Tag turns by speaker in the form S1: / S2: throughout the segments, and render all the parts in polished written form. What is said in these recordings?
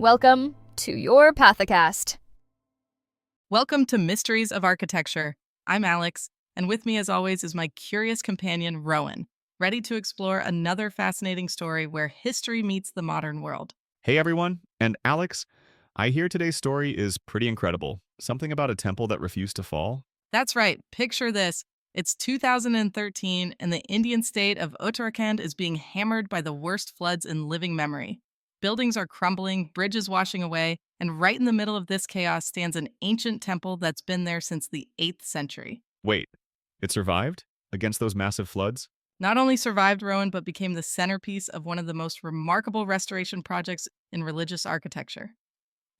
S1: Welcome to your Pathicast.
S2: Welcome to Mysteries of Architecture. I'm Alex, and with me as always is my curious companion, Rowan, ready to explore another fascinating story where history meets the modern world.
S3: Hey everyone, and Alex, I hear today's story is pretty incredible. Something about a temple that refused to fall?
S2: That's right, picture this. It's 2013, and the Indian state of Uttarakhand is being hammered by the worst floods in living memory. Buildings are crumbling, bridges washing away, and right in the middle of this chaos stands an ancient temple that's been there since the 8th century.
S3: Wait, it survived? Against those massive floods?
S2: Not only survived Rowan, but became the centerpiece of one of the most remarkable restoration projects in religious architecture.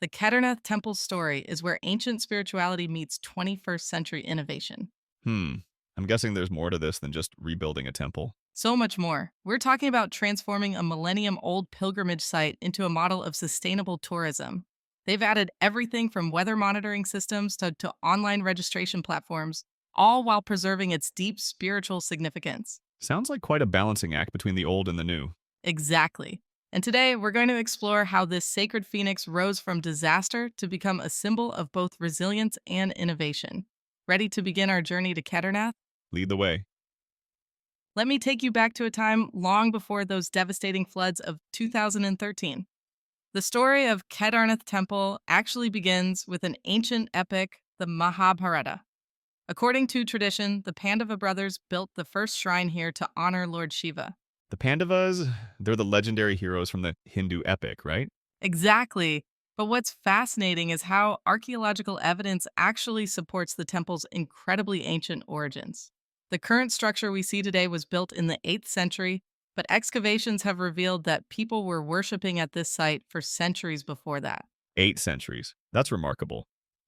S2: The Kedarnath Temple's story is where ancient spirituality meets 21st century innovation.
S3: I'm guessing there's more to this than just rebuilding a temple.
S2: So much more. We're talking about transforming a millennium-old pilgrimage site into a model of sustainable tourism. They've added everything from weather monitoring systems to online registration platforms, all while preserving its deep spiritual significance.
S3: Sounds like quite a balancing act between the old and the new.
S2: Exactly. And today, we're going to explore how this sacred phoenix rose from disaster to become a symbol of both resilience and innovation. Ready to begin our journey to Kedarnath?
S3: Lead the way.
S2: Let me take you back to a time long before those devastating floods of 2013. The story of Kedarnath Temple actually begins with an ancient epic, the Mahabharata. According to tradition, the Pandava brothers built the first shrine here to honor Lord Shiva.
S3: The Pandavas, they're the legendary heroes from the Hindu epic, right?
S2: Exactly. But what's fascinating is how archaeological evidence actually supports the temple's incredibly ancient origins. The current structure we see today was built in the 8th century, but excavations have revealed that people were worshipping at this site for centuries before that.
S3: 8 centuries. That's remarkable.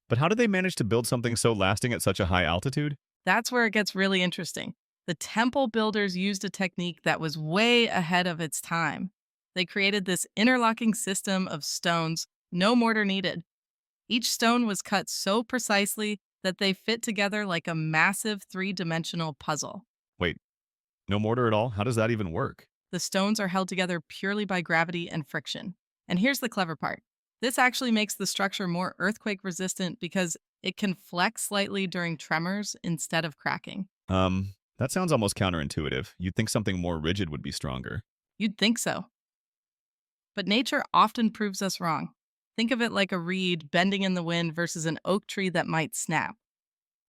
S3: But how did they manage to build something so lasting at such a high altitude?
S2: That's where it gets really interesting. The temple builders used a technique that was way ahead of its time. They created this interlocking system of stones, no mortar needed. Each stone was cut so precisely that they fit together like a massive three-dimensional puzzle.
S3: Wait, no mortar at all? How does that even work?
S2: The stones are held together purely by gravity and friction. And here's the clever part. This actually makes the structure more earthquake resistant because it can flex slightly during tremors instead of cracking.
S3: That sounds almost counterintuitive. You'd think something more rigid would be stronger.
S2: You'd think so. But nature often proves us wrong. Think of it like a reed bending in the wind versus an oak tree that might snap.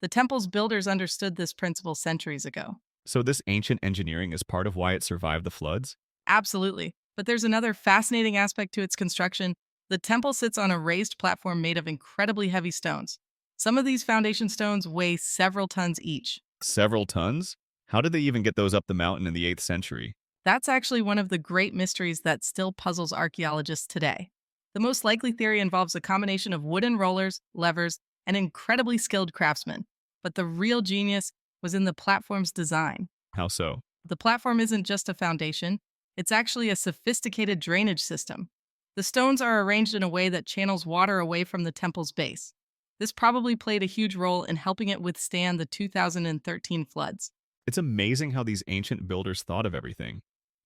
S2: The temple's builders understood this principle centuries ago.
S3: So this ancient engineering is part of why it survived the floods?
S2: Absolutely. But there's another fascinating aspect to its construction. The temple sits on a raised platform made of incredibly heavy stones. Some of these foundation stones weigh several tons each.
S3: Several tons? How did they even get those up the mountain in the 8th century?
S2: That's actually one of the great mysteries that still puzzles archaeologists today. The most likely theory involves a combination of wooden rollers, levers, and incredibly skilled craftsmen. But the real genius was in the platform's design.
S3: How so?
S2: The platform isn't just a foundation, it's actually a sophisticated drainage system. The stones are arranged in a way that channels water away from the temple's base. This probably played a huge role in helping it withstand the 2013 floods.
S3: It's amazing how these ancient builders thought of everything.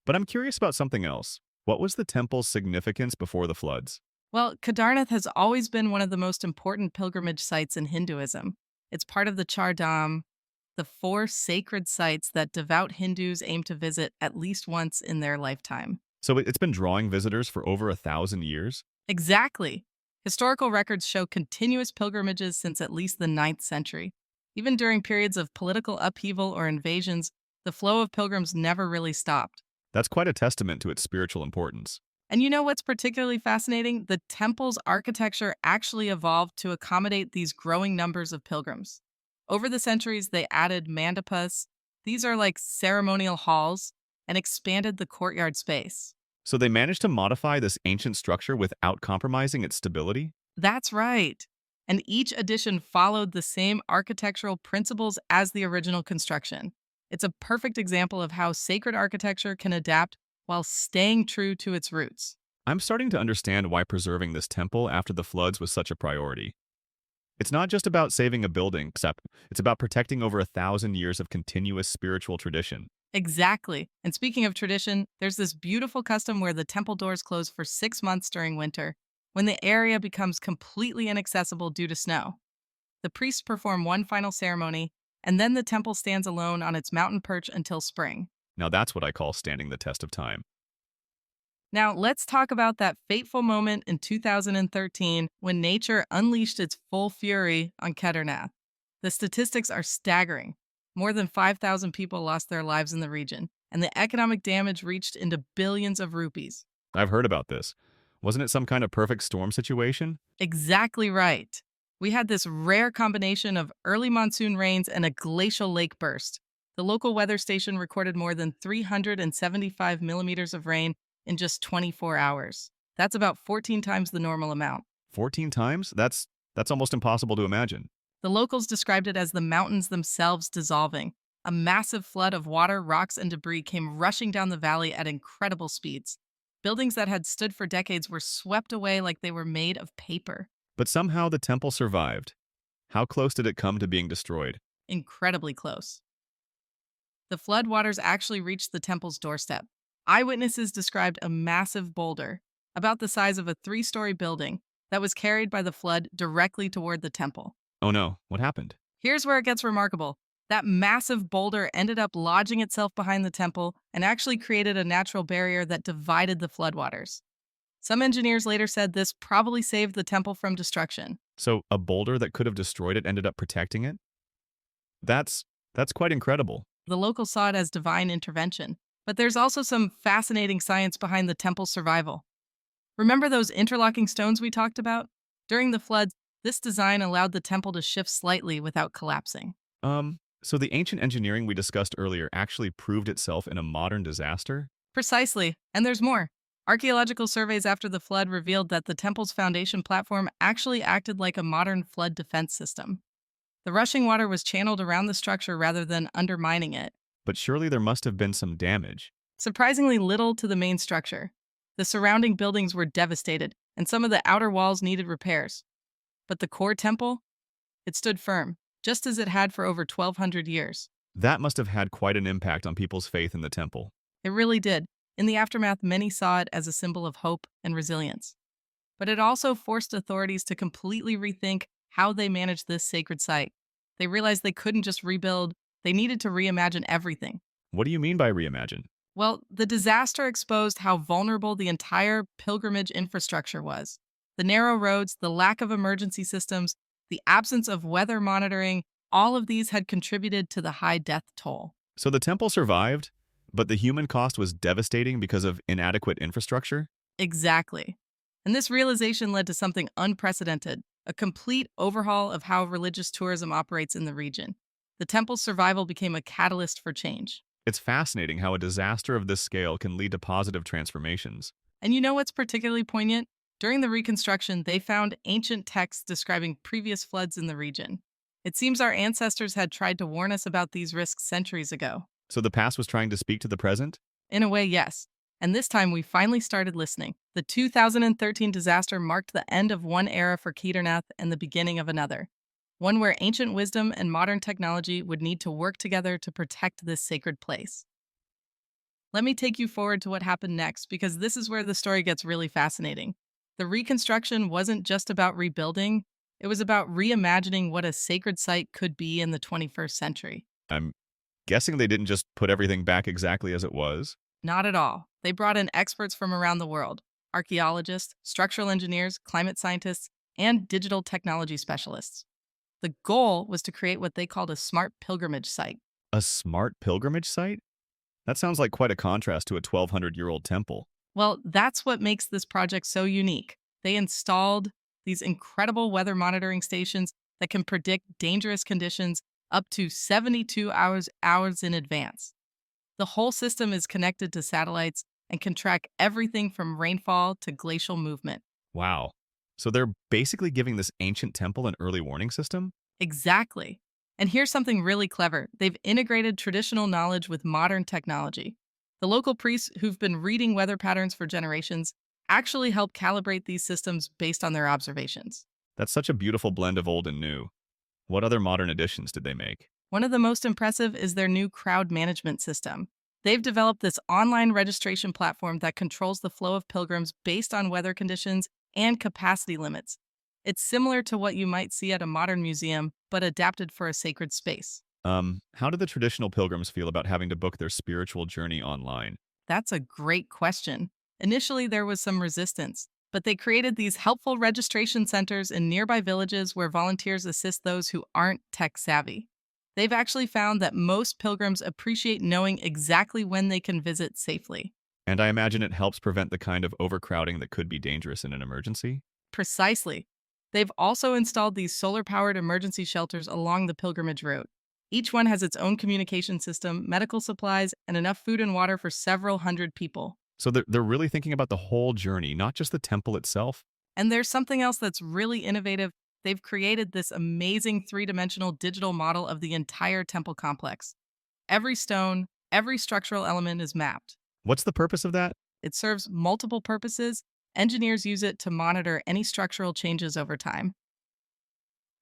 S3: But I'm curious about something else. What was the temple's significance before the floods?
S2: Well, Kedarnath has always been one of the most important pilgrimage sites in Hinduism. It's part of the dham, the 4 sacred sites that devout Hindus aim to visit at least once in their lifetime.
S3: So it's been drawing visitors for over 1,000 years?
S2: Exactly. Historical records show continuous pilgrimages since at least the 9th century. Even during periods of political upheaval or invasions, the flow of pilgrims never really stopped.
S3: That's quite a testament to its spiritual importance.
S2: And you know what's particularly fascinating? The temple's architecture actually evolved to accommodate these growing numbers of pilgrims. Over the centuries, they added mandapas. These are like ceremonial halls, and expanded the courtyard space.
S3: So they managed to modify this ancient structure without compromising its stability?
S2: That's right. And each addition followed the same architectural principles as the original construction. It's a perfect example of how sacred architecture can adapt while staying true to its roots.
S3: I'm starting to understand why preserving this temple after the floods was such a priority. It's not just about saving a building, except it's about protecting over 1,000 years of continuous spiritual tradition.
S2: Exactly. And speaking of tradition, there's this beautiful custom where the temple doors close for 6 months during winter. when the area becomes completely inaccessible due to snow. The priests perform one final ceremony, and then the temple stands alone on its mountain perch until spring.
S3: Now that's what I call standing the test of time.
S2: Now, let's talk about that fateful moment in 2013 when nature unleashed its full fury on Kedarnath. The statistics are staggering. More than 5,000 people lost their lives in the region, and the economic damage reached into billions of rupees.
S3: I've heard about this. Wasn't it some kind of perfect storm situation?
S2: Exactly right. We had this rare combination of early monsoon rains and a glacial lake burst. The local weather station recorded more than 375 millimeters of rain in just 24 hours. That's about 14 times the normal amount.
S3: 14 times? That's almost impossible to imagine.
S2: The locals described it as the mountains themselves dissolving. A massive flood of water, rocks, and debris came rushing down the valley at incredible speeds. Buildings that had stood for decades were swept away like they were made of paper.
S3: But somehow the temple survived. How close did it come to being destroyed?
S2: Incredibly close. The floodwaters actually reached the temple's doorstep. Eyewitnesses described a massive boulder, about the size of a 3-story building, that was carried by the flood directly toward the temple.
S3: Oh no, what happened?
S2: Here's where it gets remarkable. That massive boulder ended up lodging itself behind the temple and actually created a natural barrier that divided the floodwaters. Some engineers later said this probably saved the temple from destruction.
S3: So a boulder that could have destroyed it ended up protecting it? That's quite incredible.
S2: The locals saw it as divine intervention. But there's also some fascinating science behind the temple's survival. Remember those interlocking stones we talked about? During the floods, this design allowed the temple to shift slightly without collapsing.
S3: So the ancient engineering we discussed earlier actually proved itself in a modern disaster?
S2: Precisely, and there's more. Archaeological surveys after the flood revealed that the temple's foundation platform actually acted like a modern flood defense system. The rushing water was channeled around the structure rather than undermining it.
S3: But surely there must have been some damage.
S2: Surprisingly little to the main structure. The surrounding buildings were devastated, and some of the outer walls needed repairs. But the core temple? It stood firm, just as it had for over 1,200 years.
S3: That must have had quite an impact on people's faith in the temple.
S2: It really did. In the aftermath, many saw it as a symbol of hope and resilience. But it also forced authorities to completely rethink how they managed this sacred site. They realized they couldn't just rebuild, they needed to reimagine everything.
S3: What do you mean by reimagine?
S2: Well, the disaster exposed how vulnerable the entire pilgrimage infrastructure was. The narrow roads, the lack of emergency systems, the absence of weather monitoring, all of these had contributed to the high death toll.
S3: So the temple survived, but the human cost was devastating because of inadequate infrastructure?
S2: Exactly. And this realization led to something unprecedented, a complete overhaul of how religious tourism operates in the region. The temple's survival became a catalyst for change.
S3: It's fascinating how a disaster of this scale can lead to positive transformations.
S2: And you know what's particularly poignant? During the reconstruction, they found ancient texts describing previous floods in the region. It seems our ancestors had tried to warn us about these risks centuries ago.
S3: So the past was trying to speak to the present?
S2: In a way, yes. And this time we finally started listening. The 2013 disaster marked the end of one era for Kedarnath and the beginning of another. One where ancient wisdom and modern technology would need to work together to protect this sacred place. Let me take you forward to what happened next, because this is where the story gets really fascinating. The reconstruction wasn't just about rebuilding, it was about reimagining what a sacred site could be in the 21st century.
S3: I'm guessing they didn't just put everything back exactly as it was?
S2: Not at all. They brought in experts from around the world: archaeologists, structural engineers, climate scientists, and digital technology specialists. The goal was to create what they called a smart pilgrimage site.
S3: A smart pilgrimage site? That sounds like quite a contrast to a 1,200-year-old temple.
S2: Well, that's what makes this project so unique. They installed these incredible weather monitoring stations that can predict dangerous conditions up to 72 hours in advance. The whole system is connected to satellites and can track everything from rainfall to glacial movement.
S3: Wow. So they're basically giving this ancient temple an early warning system?
S2: Exactly. And here's something really clever. They've integrated traditional knowledge with modern technology. The local priests who've been reading weather patterns for generations actually help calibrate these systems based on their observations.
S3: That's such a beautiful blend of old and new. What other modern additions did they make?
S2: One of the most impressive is their new crowd management system. They've developed this online registration platform that controls the flow of pilgrims based on weather conditions and capacity limits. It's similar to what you might see at a modern museum, but adapted for a sacred space.
S3: How do the traditional pilgrims feel about having to book their spiritual journey online?
S2: That's a great question. Initially, there was some resistance, but they created these helpful registration centers in nearby villages where volunteers assist those who aren't tech savvy. They've actually found that most pilgrims appreciate knowing exactly when they can visit safely.
S3: And I imagine it helps prevent the kind of overcrowding that could be dangerous in an emergency.
S2: Precisely. They've also installed these solar powered emergency shelters along the pilgrimage route. Each one has its own communication system, medical supplies, and enough food and water for several hundred people.
S3: So they're really thinking about the whole journey, not just the temple itself.
S2: And there's something else that's really innovative. They've created this amazing three-dimensional digital model of the entire temple complex. Every stone, every structural element is mapped.
S3: What's the purpose of that?
S2: It serves multiple purposes. Engineers use it to monitor any structural changes over time.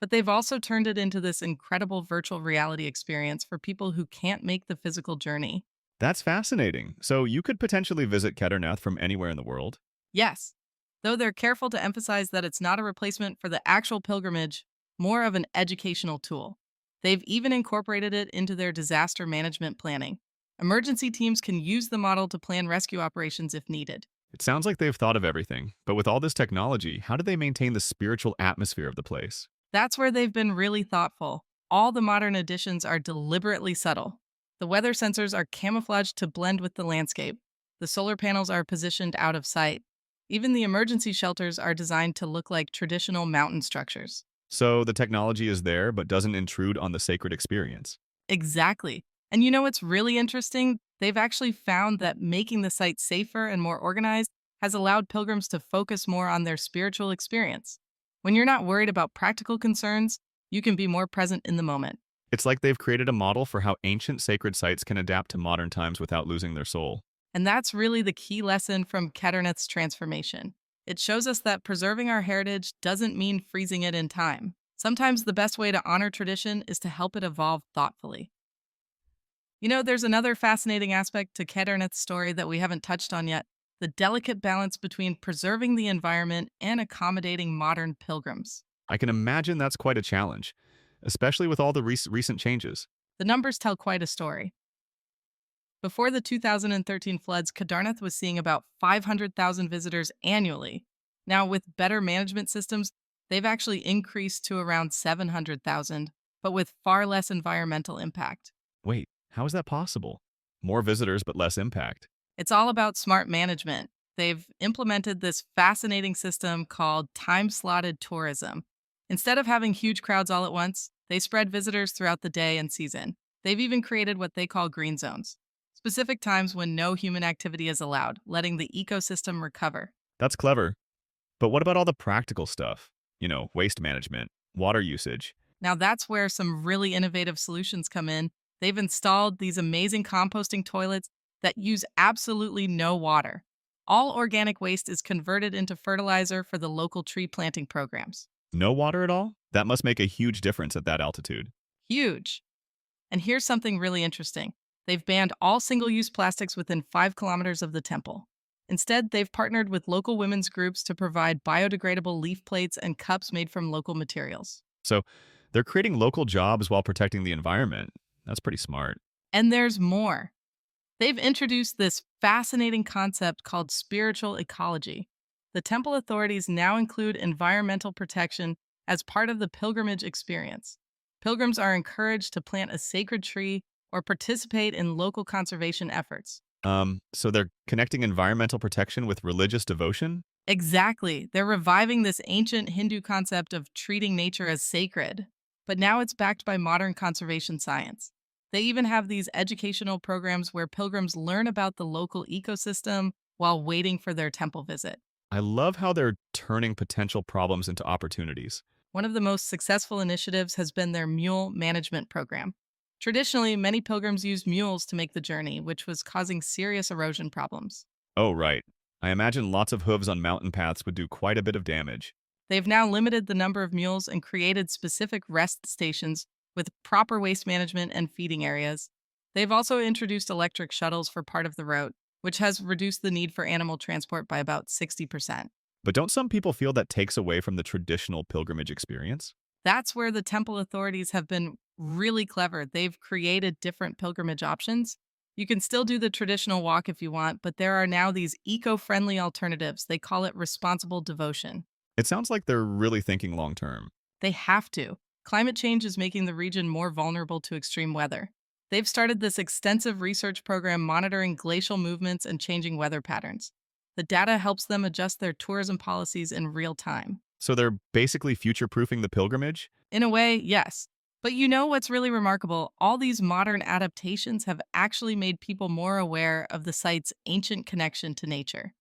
S2: But they've also turned it into this incredible virtual reality experience for people who can't make the physical journey.
S3: That's fascinating. So you could potentially visit Kedarnath from anywhere in the world.
S2: Yes, though they're careful to emphasize that it's not a replacement for the actual pilgrimage, more of an educational tool. They've even incorporated it into their disaster management planning. Emergency teams can use the model to plan rescue operations if needed.
S3: It sounds like they've thought of everything, but with all this technology, how do they maintain the spiritual atmosphere of the place?
S2: That's where they've been really thoughtful. All the modern additions are deliberately subtle. The weather sensors are camouflaged to blend with the landscape. The solar panels are positioned out of sight. Even the emergency shelters are designed to look like traditional mountain structures.
S3: So the technology is there, but doesn't intrude on the sacred experience.
S2: Exactly. And you know what's really interesting? They've actually found that making the site safer and more organized has allowed pilgrims to focus more on their spiritual experience. When you're not worried about practical concerns, you can be more present in the moment.
S3: It's like they've created a model for how ancient sacred sites can adapt to modern times without losing their soul.
S2: And that's really the key lesson from Kedarnath's transformation. It shows us that preserving our heritage doesn't mean freezing it in time. Sometimes the best way to honor tradition is to help it evolve thoughtfully. You know, there's another fascinating aspect to Kedarnath's story that we haven't touched on yet: the delicate balance between preserving the environment and accommodating modern pilgrims.
S3: I can imagine that's quite a challenge, especially with all the recent changes.
S2: The numbers tell quite a story. Before the 2013 floods, Kedarnath was seeing about 500,000 visitors annually. Now, with better management systems, they've actually increased to around 700,000, but with far less environmental impact.
S3: Wait, how is that possible? More visitors, but less impact.
S2: It's all about smart management. They've implemented this fascinating system called time-slotted tourism. Instead of having huge crowds all at once, they spread visitors throughout the day and season. They've even created what they call green zones, specific times when no human activity is allowed, letting the ecosystem recover.
S3: That's clever. But what about all the practical stuff? Waste management, water usage.
S2: Now that's where some really innovative solutions come in. They've installed these amazing composting toilets that use absolutely no water. All organic waste is converted into fertilizer for the local tree planting programs.
S3: No water at all? That must make a huge difference at that altitude.
S2: Huge. And here's something really interesting. They've banned all single-use plastics within 5 kilometers of the temple. Instead, they've partnered with local women's groups to provide biodegradable leaf plates and cups made from local materials.
S3: So they're creating local jobs while protecting the environment. That's pretty smart.
S2: And there's more. They've introduced this fascinating concept called spiritual ecology. The temple authorities now include environmental protection as part of the pilgrimage experience. Pilgrims are encouraged to plant a sacred tree or participate in local conservation efforts.
S3: So they're connecting environmental protection with religious devotion?
S2: Exactly. They're reviving this ancient Hindu concept of treating nature as sacred, but now it's backed by modern conservation science. They even have these educational programs where pilgrims learn about the local ecosystem while waiting for their temple visit.
S3: I love how they're turning potential problems into opportunities.
S2: One of the most successful initiatives has been their mule management program. Traditionally, many pilgrims used mules to make the journey, which was causing serious erosion problems.
S3: Oh, right. I imagine lots of hooves on mountain paths would do quite a bit of damage.
S2: They've now limited the number of mules and created specific rest stations with proper waste management and feeding areas. They've also introduced electric shuttles for part of the route, which has reduced the need for animal transport by about 60%.
S3: But don't some people feel that takes away from the traditional pilgrimage experience?
S2: That's where the temple authorities have been really clever. They've created different pilgrimage options. You can still do the traditional walk if you want, but there are now these eco friendly alternatives. They call it responsible devotion.
S3: It sounds like they're really thinking long term.
S2: They have to. Climate change is making the region more vulnerable to extreme weather. They've started this extensive research program monitoring glacial movements and changing weather patterns. The data helps them adjust their tourism policies in real time.
S3: So they're basically future proofing the pilgrimage?
S2: In a way, yes. But you know what's really remarkable? All these modern adaptations have actually made people more aware of the site's ancient connection to nature.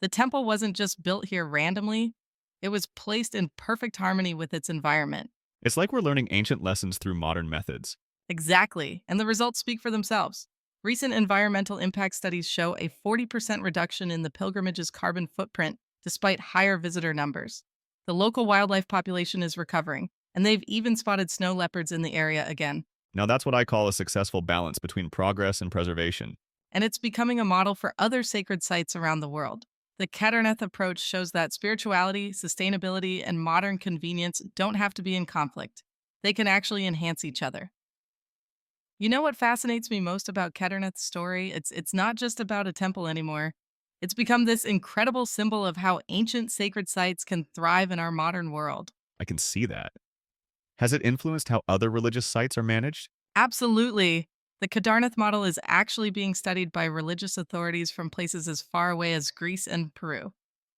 S2: The temple wasn't just built here randomly, it was placed in perfect harmony with its environment.
S3: It's like we're learning ancient lessons through modern methods.
S2: Exactly, and the results speak for themselves. Recent environmental impact studies show a 40% reduction in the pilgrimage's carbon footprint despite higher visitor numbers. The local wildlife population is recovering, and they've even spotted snow leopards in the area again.
S3: Now that's what I call a successful balance between progress and preservation.
S2: And it's becoming a model for other sacred sites around the world. The Kedarnath approach shows that spirituality, sustainability, and modern convenience don't have to be in conflict. They can actually enhance each other. You know what fascinates me most about Kedarnath's story? It's not just about a temple anymore. It's become this incredible symbol of how ancient sacred sites can thrive in our modern world.
S3: I can see that. Has it influenced how other religious sites are managed?
S2: Absolutely. The Kedarnath model is actually being studied by religious authorities from places as far away as Greece and Peru.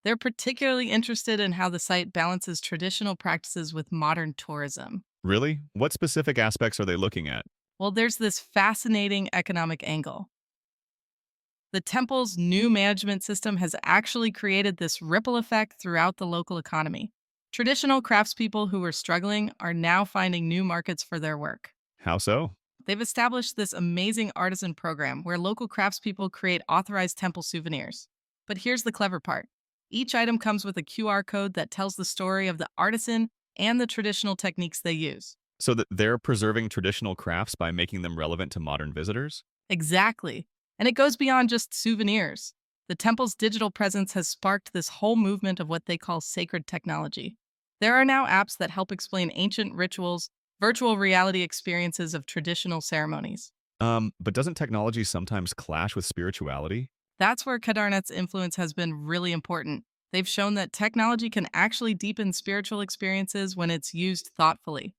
S2: They're particularly interested in how the site balances traditional practices with modern tourism.
S3: Really? What specific aspects are they looking at?
S2: Well, there's this fascinating economic angle. The temple's new management system has actually created this ripple effect throughout the local economy. Traditional craftspeople who were struggling are now finding new markets for their work.
S3: How so?
S2: They've established this amazing artisan program where local craftspeople create authorized temple souvenirs. But here's the clever part. Each item comes with a QR code that tells the story of the artisan and the traditional techniques they use.
S3: So that they're preserving traditional crafts by making them relevant to modern visitors?
S2: Exactly. And it goes beyond just souvenirs. The temple's digital presence has sparked this whole movement of what they call sacred technology. There are now apps that help explain ancient rituals, virtual reality experiences of traditional ceremonies.
S3: But doesn't technology sometimes clash with spirituality?
S2: That's where Kedarnath's influence has been really important. They've shown that technology can actually deepen spiritual experiences when it's used thoughtfully.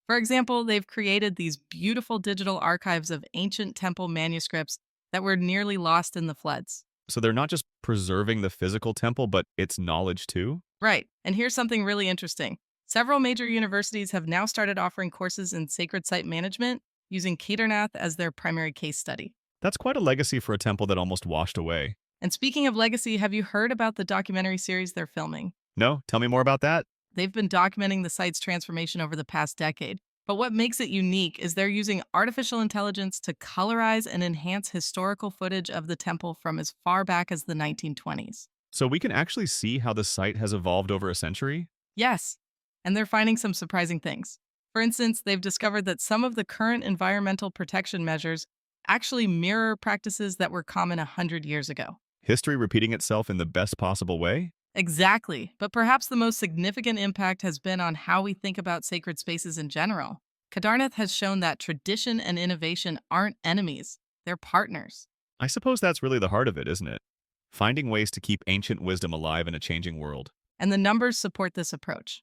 S2: For example, they've created these beautiful digital archives of ancient temple manuscripts that were nearly lost in the floods.
S3: So they're not just preserving the physical temple, but its knowledge too?
S2: Right, and here's something really interesting. Several major universities have now started offering courses in sacred site management using Kedarnath as their primary case study.
S3: That's quite a legacy for a temple that almost washed away.
S2: And speaking of legacy, have you heard about the documentary series they're filming?
S3: No? Tell me more about that.
S2: They've been documenting the site's transformation over the past decade. But what makes it unique is they're using artificial intelligence to colorize and enhance historical footage of the temple from as far back as the 1920s.
S3: So we can actually see how the site has evolved over a century?
S2: Yes, and they're finding some surprising things. For instance, they've discovered that some of the current environmental protection measures actually mirror practices that were common 100 years ago.
S3: History repeating itself in the best possible way?
S2: Exactly, but perhaps the most significant impact has been on how we think about sacred spaces in general. Kedarnath has shown that tradition and innovation aren't enemies, they're partners.
S3: I suppose that's really the heart of it, isn't it? Finding ways to keep ancient wisdom alive in a changing world.
S2: And the numbers support this approach.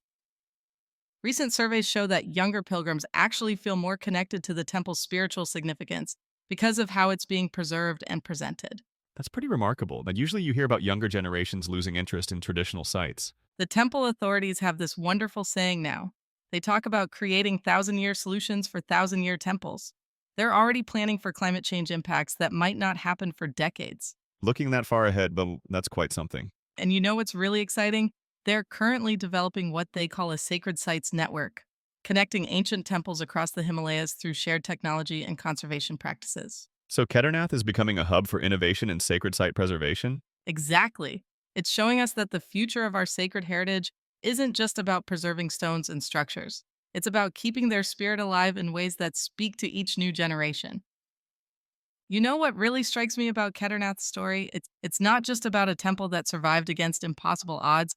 S2: Recent surveys show that younger pilgrims actually feel more connected to the temple's spiritual significance because of how it's being preserved and presented.
S3: That's pretty remarkable that usually you hear about younger generations losing interest in traditional sites.
S2: The temple authorities have this wonderful saying now. They talk about creating thousand-year solutions for thousand-year temples. They're already planning for climate change impacts that might not happen for decades.
S3: Looking that far ahead, but that's quite something.
S2: And you know what's really exciting? They're currently developing what they call a sacred sites network, connecting ancient temples across the Himalayas through shared technology and conservation practices.
S3: So Kedarnath is becoming a hub for innovation in sacred site preservation?
S2: Exactly. It's showing us that the future of our sacred heritage isn't just about preserving stones and structures. It's about keeping their spirit alive in ways that speak to each new generation. You know what really strikes me about Kedarnath's story? It's not just about a temple that survived against impossible odds.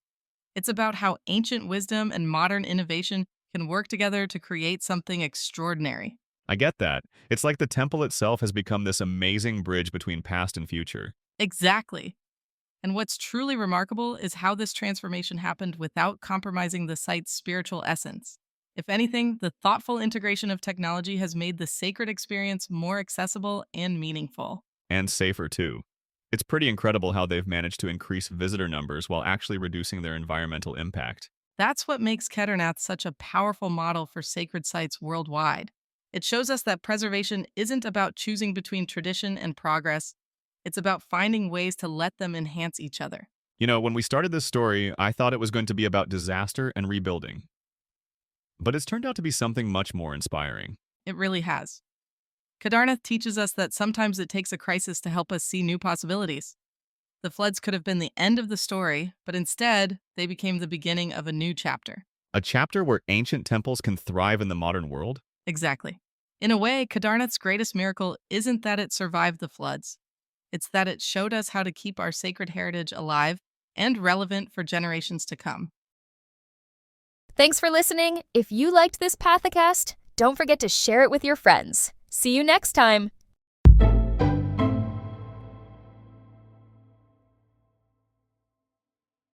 S2: It's about how ancient wisdom and modern innovation can work together to create something extraordinary.
S3: I get that. It's like the temple itself has become this amazing bridge between past and future.
S2: Exactly. And what's truly remarkable is how this transformation happened without compromising the site's spiritual essence. If anything, the thoughtful integration of technology has made the sacred experience more accessible and meaningful.
S3: And safer, too. It's pretty incredible how they've managed to increase visitor numbers while actually reducing their environmental impact.
S2: That's what makes Kedarnath such a powerful model for sacred sites worldwide. It shows us that preservation isn't about choosing between tradition and progress, it's about finding ways to let them enhance each other.
S3: When we started this story, I thought it was going to be about disaster and rebuilding. But it's turned out to be something much more inspiring.
S2: It really has. Kedarnath teaches us that sometimes it takes a crisis to help us see new possibilities. The floods could have been the end of the story, but instead, they became the beginning of a new chapter.
S3: A chapter where ancient temples can thrive in the modern world?
S2: Exactly. In a way, Kedarnath's greatest miracle isn't that it survived the floods. It's that it showed us how to keep our sacred heritage alive and relevant for generations to come.
S1: Thanks for listening. If you liked this Pathicast, don't forget to share it with your friends. See you next time.